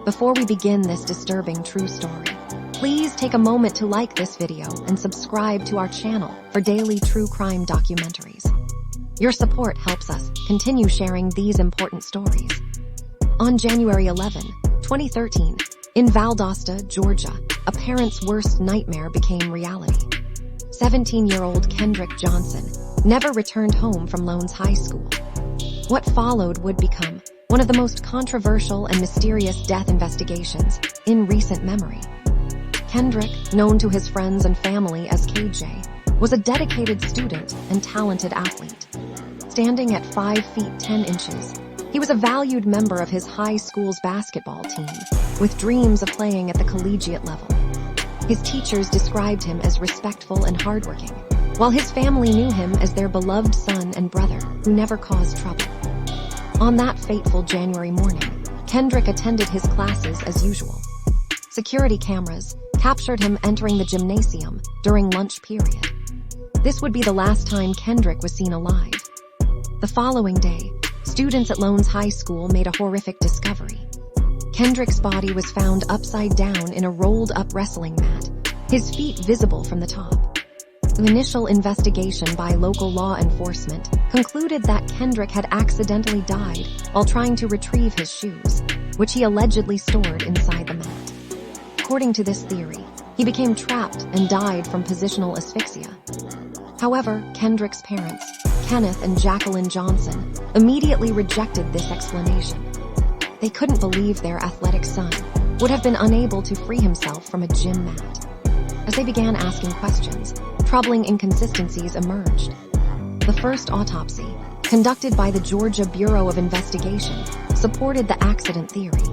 Before we begin this disturbing true story, please take a moment to like this video and subscribe to our channel for daily true crime documentaries. Your support helps us continue sharing these important stories. On January 11, 2013, in Valdosta, Georgia, a parent's worst nightmare became reality. 17-year-old Kendrick Johnson never returned home from Lowndes High School. What followed would become one of the most controversial and mysterious death investigations in recent memory. Kendrick, known to his friends and family as KJ, was a dedicated student and talented athlete. Standing at 5 feet 10 inches, he was a valued member of his high school's basketball team, with dreams of playing at the collegiate level. His teachers described him as respectful and hardworking, while his family knew him as their beloved son and brother who never caused trouble. On that fateful January morning, Kendrick attended his classes as usual. Security cameras captured him entering the gymnasium during lunch period. This would be the last time Kendrick was seen alive. The following day, students at Lowndes High School made a horrific discovery. Kendrick's body was found upside down in a rolled-up wrestling mat, his feet visible from the top. The initial investigation by local law enforcement concluded that Kendrick had accidentally died while trying to retrieve his shoes, which he allegedly stored inside the mat. According to this theory, he became trapped and died from positional asphyxia. However, Kendrick's parents, Kenneth and Jacqueline Johnson, immediately rejected this explanation. They couldn't believe their athletic son would have been unable to free himself from a gym mat. As they began asking questions, troubling inconsistencies emerged. The first autopsy, conducted by the Georgia Bureau of Investigation, supported the accident theory.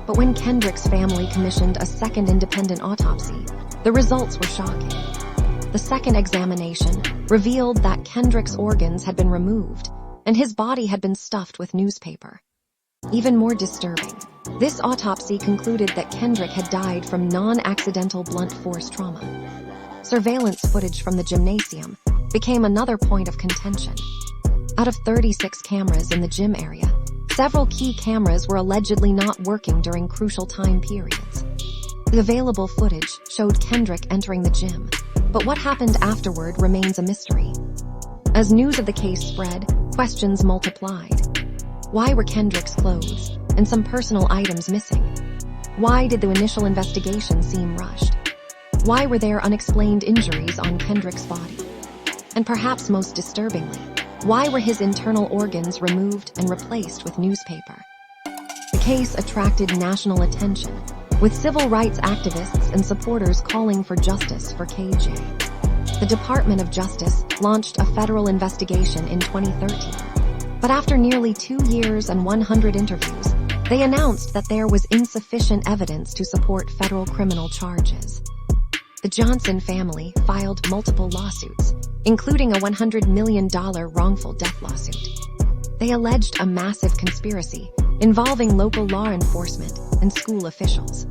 But when Kendrick's family commissioned a second independent autopsy, the results were shocking. The second examination revealed that Kendrick's organs had been removed, and his body had been stuffed with newspaper. Even more disturbing, this autopsy concluded that Kendrick had died from non-accidental blunt force trauma. Surveillance footage from the gymnasium became another point of contention. Out of 36 cameras in the gym area, several key cameras were allegedly not working during crucial time periods. The available footage showed Kendrick entering the gym, but what happened afterward remains a mystery. As news of the case spread, questions multiplied. Why were Kendrick's clothes and some personal items missing? Why did the initial investigation seem rushed? Why were there unexplained injuries on Kendrick's body? And perhaps most disturbingly, why were his internal organs removed and replaced with newspaper? The case attracted national attention, with civil rights activists and supporters calling for justice for KJ. The Department of Justice launched a federal investigation in 2013. But after nearly 2 years and 100 interviews, they announced that there was insufficient evidence to support federal criminal charges. The Johnson family filed multiple lawsuits, including a $100 million wrongful death lawsuit. They alleged a massive conspiracy involving local law enforcement and school officials.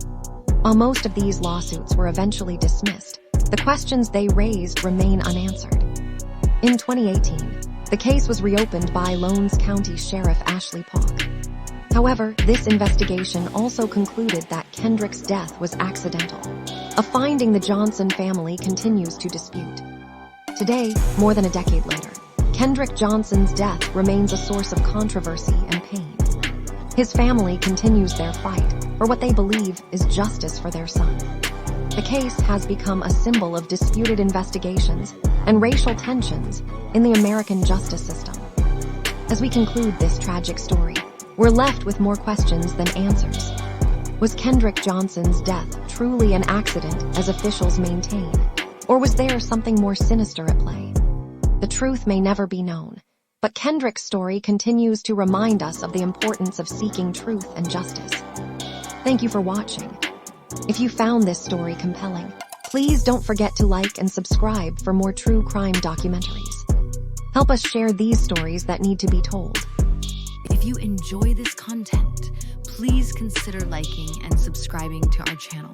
While most of these lawsuits were eventually dismissed, the questions they raised remain unanswered. In 2018, the case was reopened by Lowndes County Sheriff Ashley Polk. However, this investigation also concluded that Kendrick's death was accidental, a finding the Johnson family continues to dispute. Today, more than a decade later, Kendrick Johnson's death remains a source of controversy and pain. His family continues their fight for what they believe is justice for their son. The case has become a symbol of disputed investigations and racial tensions in the American justice system. As we conclude this tragic story, we're left with more questions than answers. Was Kendrick Johnson's death truly an accident, as officials maintain, or was there something more sinister at play? The truth may never be known, but Kendrick's story continues to remind us of the importance of seeking truth and justice. Thank you for watching. If you found this story compelling, please don't forget to like and subscribe for more true crime documentaries. Help us share these stories that need to be told. If you enjoy this content, please consider liking and subscribing to our channel.